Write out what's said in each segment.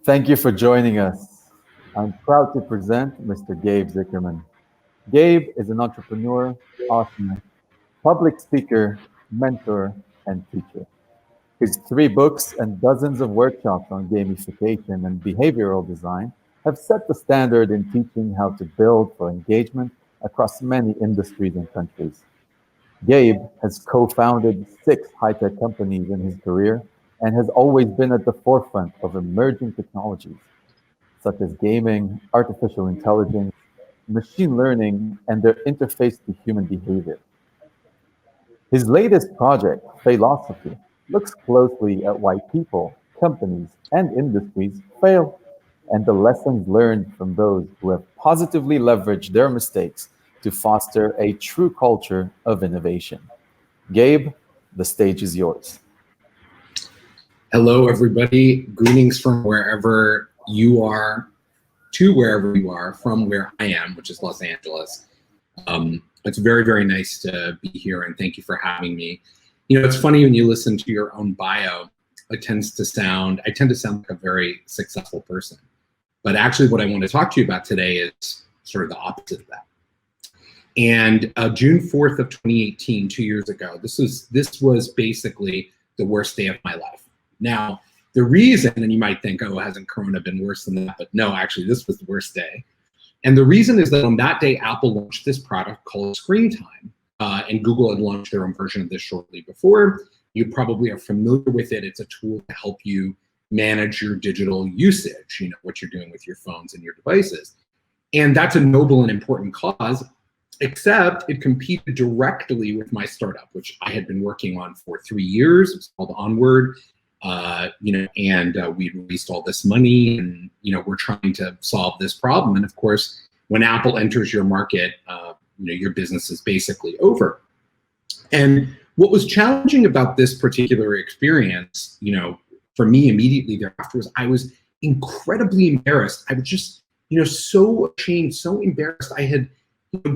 Thank you for joining us. I'm proud to present Mr. Gabe Zichermann. Gabe is an entrepreneur, author, public speaker, mentor, and teacher. His 3 books and dozens of workshops on gamification and behavioral design have set the standard in teaching how to build for engagement across many industries and countries. Gabe has co-founded 6 high-tech companies in his career and has always been at the forefront of emerging technologies such as gaming, artificial intelligence, machine learning, and their interface to human behavior. His latest project, Philosophy, looks closely at why people, companies, and industries fail and the lessons learned from those who have positively leveraged their mistakes to foster a true culture of innovation. Gabe, the stage is yours. Hello, everybody. Greetings from wherever you are to wherever you are from where I am, which is Los Angeles. It's very, very nice to be here, and thank you for having me. You know, it's funny when you listen to your own bio, I tend to sound like a very successful person. But actually what I want to talk to you about today is sort of the opposite of that. And June 4th of 2018, 2 years ago, this was basically the worst day of my life. Now, the reason, and you might think, oh, hasn't Corona been worse than that? But no, actually, this was the worst day. And the reason is that on that day, Apple launched this product called Screen Time. And Google had launched their own version of this shortly before. You probably are familiar with it. It's a tool to help you manage your digital usage, you know, what you're doing with your phones and your devices. And that's a noble and important cause, except it competed directly with my startup, which I had been working on for 3 years. It's called Onward. We released all this money, and we're trying to solve this problem. And of course, when Apple enters your market, your business is basically over. And what was challenging about this particular experience, for me immediately thereafter, was I was incredibly embarrassed. I was just, so ashamed, so embarrassed. I had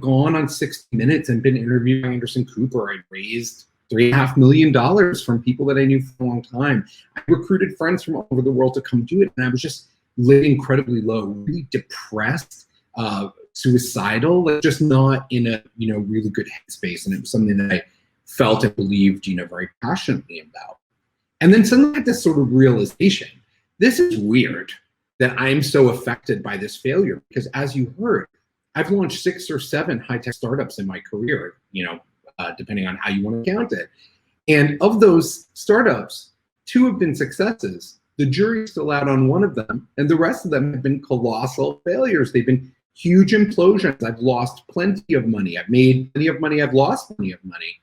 gone on 60 Minutes and been interviewed by Anderson Cooper. I'd raised $3.5 million from people that I knew for a long time. I recruited friends from all over the world to come do it, and I was just living incredibly low, really depressed, suicidal, like just not in a really good headspace. And it was something that I felt and believed very passionately about. And then suddenly I had this sort of realization: this is weird that I'm so affected by this failure, because as you heard, I've launched 6 or 7 high-tech startups in my career, depending on how you want to count it. And of those startups, 2 have been successes. The jury's still out on 1 of them, and the rest of them have been colossal failures. They've been huge implosions. I've lost plenty of money. I've made plenty of money. I've lost plenty of money.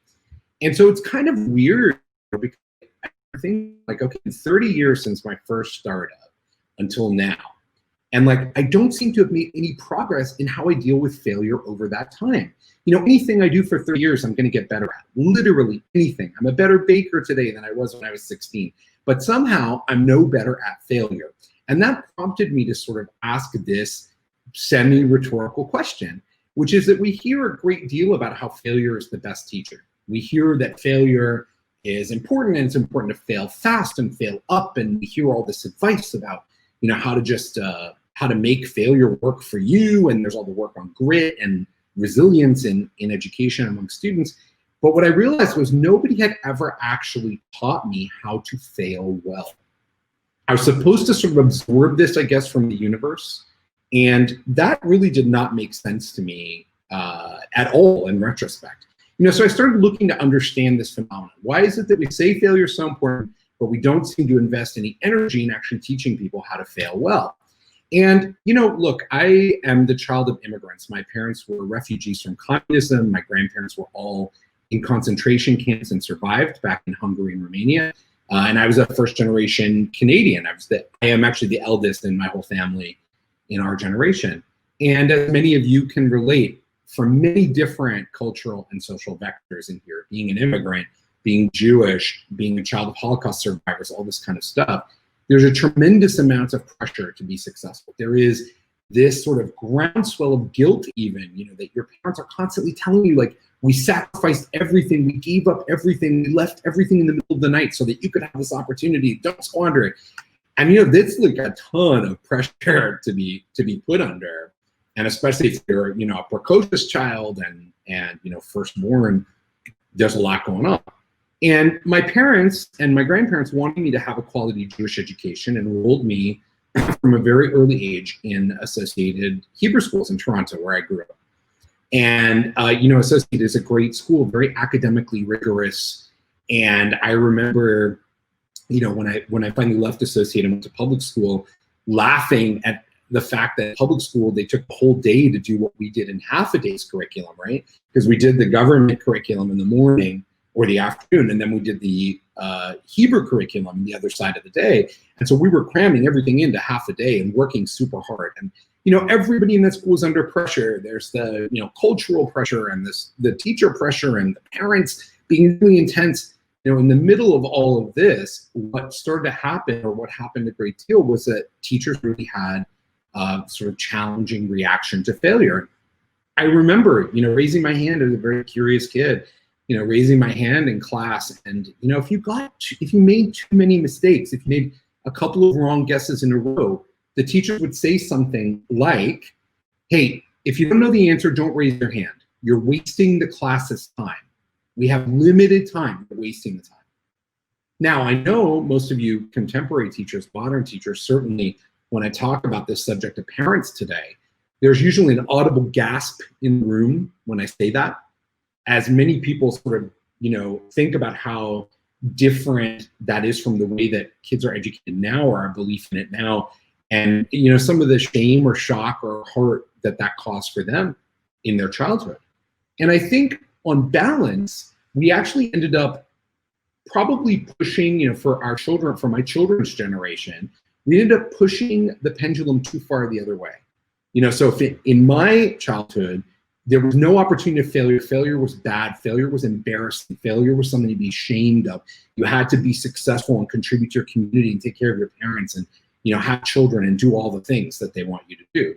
And so it's kind of weird, because I think, like, okay, 30 years since my first startup until now. And I don't seem to have made any progress in how I deal with failure over that time. Anything I do for 30 years, I'm going to get better at. Literally anything. I'm a better baker today than I was when I was 16. But somehow I'm no better at failure. And that prompted me to sort of ask this semi-rhetorical question, which is that we hear a great deal about how failure is the best teacher. We hear that failure is important, and it's important to fail fast and fail up. And we hear all this advice about how to make failure work for you, and there's all the work on grit and resilience in education among students. But what I realized was nobody had ever actually taught me how to fail well. I was supposed to sort of absorb this, I guess, from the universe, and that really did not make sense to me at all in retrospect. So I started looking to understand this phenomenon. Why is it that we say failure is so important, but we don't seem to invest any energy in actually teaching people how to fail well? And, look, I am the child of immigrants. My parents were refugees from communism. My grandparents were all in concentration camps and survived back in Hungary and Romania. And I was a first-generation Canadian. I am actually the eldest in my whole family in our generation. And as many of you can relate, from many different cultural and social vectors in here, being an immigrant, being Jewish, being a child of Holocaust survivors, all this kind of stuff, there's a tremendous amount of pressure to be successful. There is this sort of groundswell of guilt even, that your parents are constantly telling you, like, we sacrificed everything, we gave up everything, we left everything in the middle of the night so that you could have this opportunity, don't squander it. And that's like a ton of pressure to be put under, and especially if you're a precocious child and firstborn, there's a lot going on. And my parents and my grandparents wanted me to have a quality Jewish education and enrolled me from a very early age in Associated Hebrew schools in Toronto, where I grew up. And Associated is a great school, very academically rigorous. And I remember, when I finally left Associated and went to public school, laughing at the fact that public school, they took a whole day to do what we did in half a day's curriculum, right? Because we did the government curriculum in the morning or the afternoon, and then we did the Hebrew curriculum the other side of the day. And so we were cramming everything into half a day and working super hard. And everybody in that school is under pressure. There's the cultural pressure and the teacher pressure and the parents being really intense. In the middle of all of this, what started to happen, or what happened a great deal, was that teachers really had sort of challenging reaction to failure. I remember, raising my hand as a very curious kid, raising my hand in class, and if you made too many mistakes, if you made a couple of wrong guesses in a row, the teacher would say something like, "Hey, if you don't know the answer, don't raise your hand. You're wasting the class's time. We have limited time. You're wasting the time." Now, I know most of you contemporary teachers, modern teachers, certainly when I talk about this subject to parents today, there's usually an audible gasp in the room when I say that, as many people sort of, think about how different that is from the way that kids are educated now, or our belief in it now, and some of the shame or shock or hurt that caused for them in their childhood. And I think on balance, we actually ended up probably pushing, for our children, for my children's generation, we ended up pushing the pendulum too far the other way. So if in my childhood, there was no opportunity of failure. Failure was bad. Failure was embarrassing. Failure was something to be ashamed of. You had to be successful and contribute to your community and take care of your parents and, have children and do all the things that they want you to do.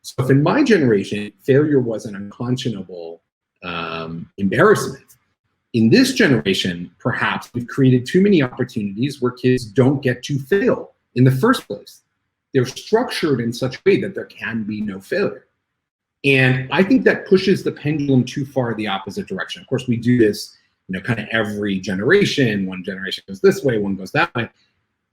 So if in my generation, failure was an unconscionable embarrassment, in this generation, perhaps we've created too many opportunities where kids don't get to fail in the first place. They're structured in such a way that there can be no failure. And I think that pushes the pendulum too far the opposite direction. Of course, we do this, kind of every generation. One generation goes this way, one goes that way.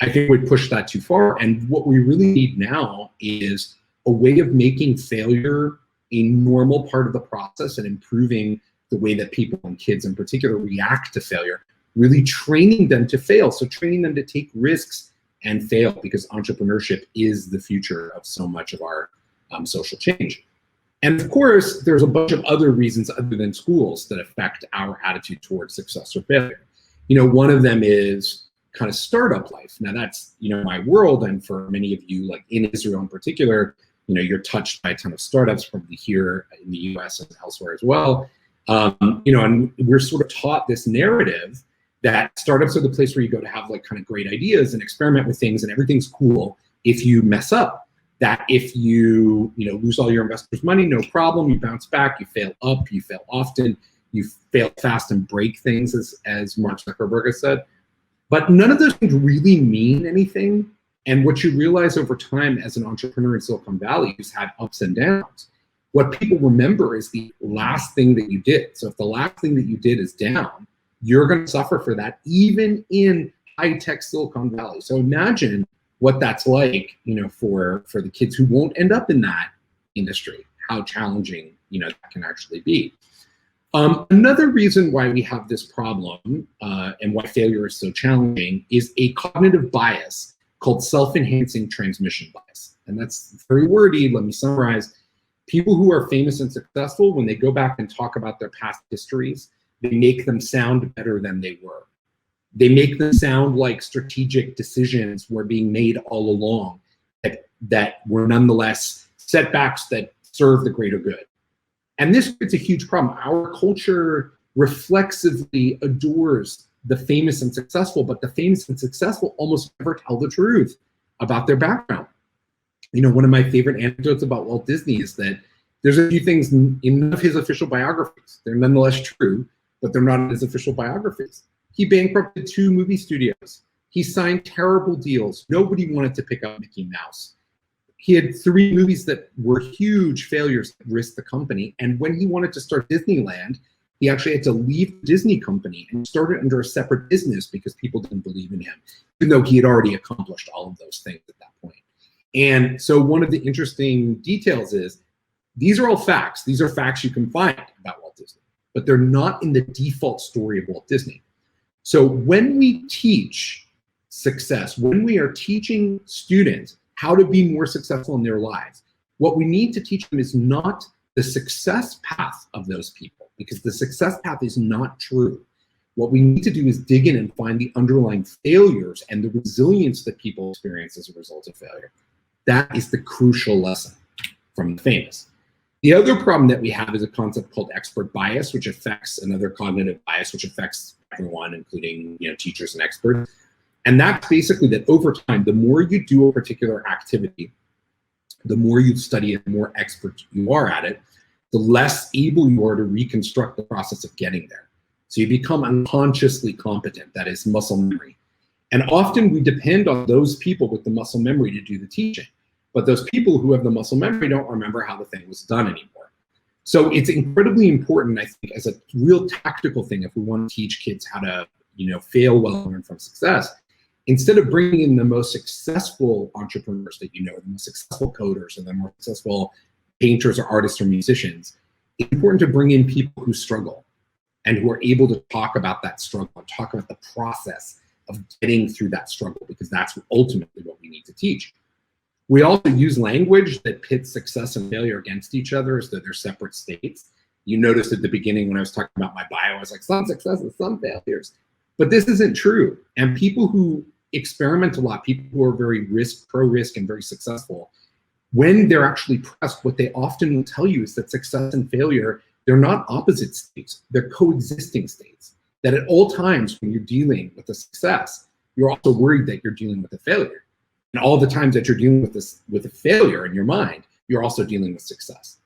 I think we push that too far. And what we really need now is a way of making failure a normal part of the process and improving the way that people, and kids in particular, react to failure, really training them to fail. So training them to take risks and fail, because entrepreneurship is the future of so much of our social change. And of course, there's a bunch of other reasons other than schools that affect our attitude towards success or failure. One of them is kind of startup life. Now that's, my world. And for many of you, like in Israel in particular, you're touched by a ton of startups, probably here in the US and elsewhere as well. And we're sort of taught this narrative that startups are the place where you go to have like kind of great ideas and experiment with things, and everything's cool if you mess up. That if you lose all your investors' money, no problem, you bounce back, you fail up, you fail often, you fail fast and break things, as Mark Zuckerberg has said. But none of those things really mean anything. And what you realize over time as an entrepreneur in Silicon Valley who's had ups and downs, what people remember is the last thing that you did. So if the last thing that you did is down, you're going to suffer for that, even in high-tech Silicon Valley. So imagine what that's like, for the kids who won't end up in that industry, how challenging, that can actually be. Another reason why we have this problem and why failure is so challenging is a cognitive bias called self-enhancing transmission bias. And that's very wordy. Let me summarize. People who are famous and successful, when they go back and talk about their past histories, they make them sound better than they were. They make them sound like strategic decisions were being made all along that were nonetheless setbacks that serve the greater good. And this creates a huge problem. Our culture reflexively adores the famous and successful, but the famous and successful almost never tell the truth about their background. One of my favorite anecdotes about Walt Disney is that there's a few things in none of his official biographies. They're nonetheless true, but they're not in his official biographies. He bankrupted 2 movie studios. He signed terrible deals. Nobody wanted to pick up Mickey Mouse. He had 3 movies that were huge failures that risked the company. And when he wanted to start Disneyland, he actually had to leave the Disney company and start it under a separate business because people didn't believe in him, even though he had already accomplished all of those things at that point. And so one of the interesting details is, these are all facts. These are facts you can find about Walt Disney, but they're not in the default story of Walt Disney. So when we teach success, when we are teaching students how to be more successful in their lives, what we need to teach them is not the success path of those people, because the success path is not true. What we need to do is dig in and find the underlying failures and the resilience that people experience as a result of failure. That is the crucial lesson from the famous. The other problem that we have is a concept called expert bias, which affects another cognitive bias, which affects everyone, including teachers and experts. And that's basically that over time, the more you do a particular activity, the more you study it, the more expert you are at it, the less able you are to reconstruct the process of getting there. So you become unconsciously competent, that is muscle memory. And often we depend on those people with the muscle memory to do the teaching. But those people who have the muscle memory don't remember how the thing was done anymore. So it's incredibly important, I think, as a real tactical thing, if we want to teach kids how to, fail well and learn from success, instead of bringing in the most successful entrepreneurs that the most successful coders and the more successful painters or artists or musicians, it's important to bring in people who struggle and who are able to talk about that struggle and talk about the process of getting through that struggle, because that's ultimately what we need to teach. We also use language that pits success and failure against each other as though they're separate states. You noticed at the beginning when I was talking about my bio, I was like, some successes, some failures. But this isn't true. And people who experiment a lot, people who are very pro-risk and very successful, when they're actually pressed, what they often will tell you is that success and failure, they're not opposite states, they're coexisting states. That at all times when you're dealing with a success, you're also worried that you're dealing with a failure. And all the times that you're dealing with a failure in your mind, you're also dealing with success.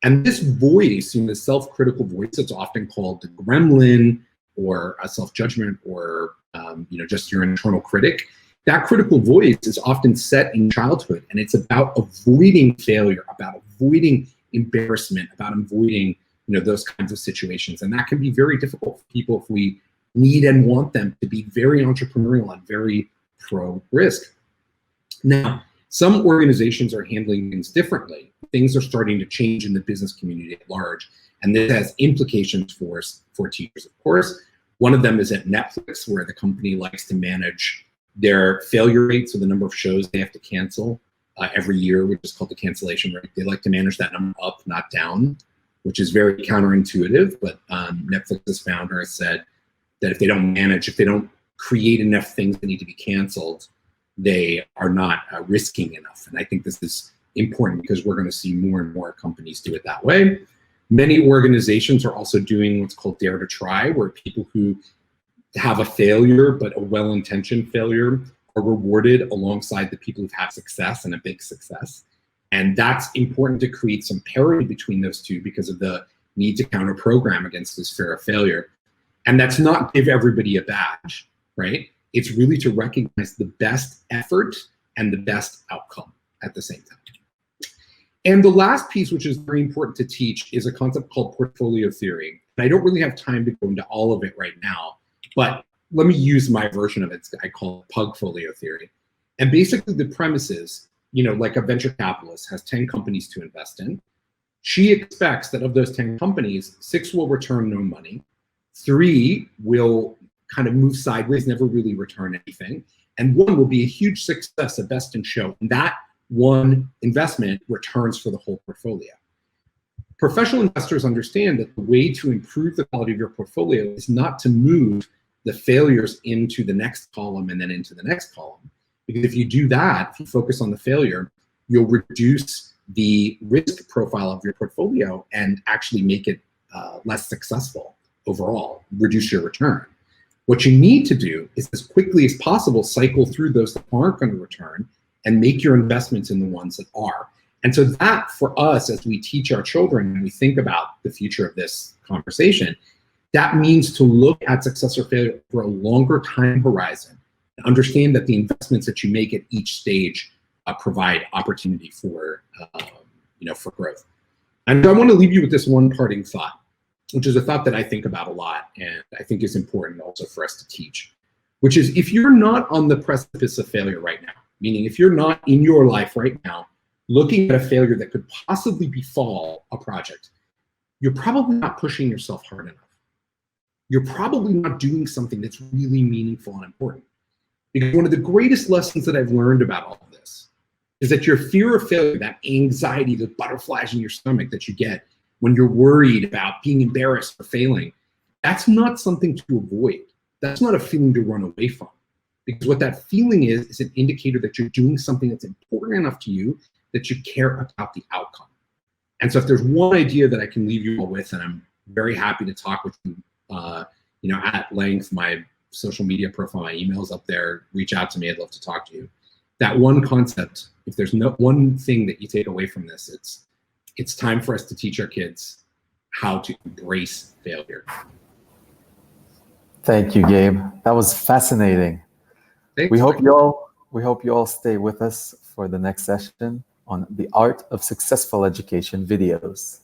And this voice, the self-critical voice, that's often called the Gremlin or a self-judgment or just your internal critic, that critical voice is often set in childhood, and it's about avoiding failure, about avoiding embarrassment, about avoiding those kinds of situations. And that can be very difficult for people if we need and want them to be very entrepreneurial and very pro-risk. Now, some organizations are handling things differently. Things are starting to change in the business community at large, and this has implications for teachers, of course. One of them is at Netflix, where the company likes to manage their failure rate, so the number of shows they have to cancel every year, which is called the cancellation rate. They like to manage that number up, not down, which is very counterintuitive, but Netflix's founder has said that if they don't create enough things that need to be canceled, they are not risking enough. And I think this is important because we're going to see more and more companies do it that way. Many organizations are also doing what's called Dare to Try, where people who have a failure, but a well-intentioned failure, are rewarded alongside the people who've had success and a big success. And that's important to create some parity between those two because of the need to counter program against this fear of failure. And that's not give everybody a badge, right? It's really to recognize the best effort and the best outcome at the same time. And the last piece, which is very important to teach, is a concept called portfolio theory. And I don't really have time to go into all of it right now, but let me use my version of it. I call it pugfolio theory. And basically the premise is, like a venture capitalist has 10 companies to invest in. She expects that of those 10 companies, 6 will return no money, 3 will kind of move sideways, never really return anything, and 1 will be a huge success, a best in show. And that one investment returns for the whole portfolio. Professional investors understand that the way to improve the quality of your portfolio is not to move the failures into the next column and then into the next column. Because if you do that, if you focus on the failure, you'll reduce the risk profile of your portfolio and actually make it less successful overall, reduce your return. What you need to do is, as quickly as possible, cycle through those that aren't going to return and make your investments in the ones that are. And so that, for us, as we teach our children and we think about the future of this conversation, that means to look at success or failure for a longer time horizon, Understand that the investments that you make at each stage provide opportunity for, for growth. And I want to leave you with this one parting thought, which is a thought that I think about a lot and I think is important also for us to teach, which is if you're not on the precipice of failure right now, meaning if you're not in your life right now looking at a failure that could possibly befall a project, you're probably not pushing yourself hard enough. You're probably not doing something that's really meaningful and important. Because one of the greatest lessons that I've learned about all of this is that your fear of failure, that anxiety, the butterflies in your stomach that you get when you're worried about being embarrassed or failing, that's not something to avoid. That's not a feeling to run away from. Because what that feeling is an indicator that you're doing something that's important enough to you that you care about the outcome. And so if there's one idea that I can leave you all with, and I'm very happy to talk with you, at length, my social media profile, my email's up there, reach out to me, I'd love to talk to you. That one concept, if there's no one thing that you take away from this, it's time for us to teach our kids how to embrace failure. Thank you, Gabe. That was fascinating. Thanks. We hope you all stay with us for the next session on the Art of Successful Education videos.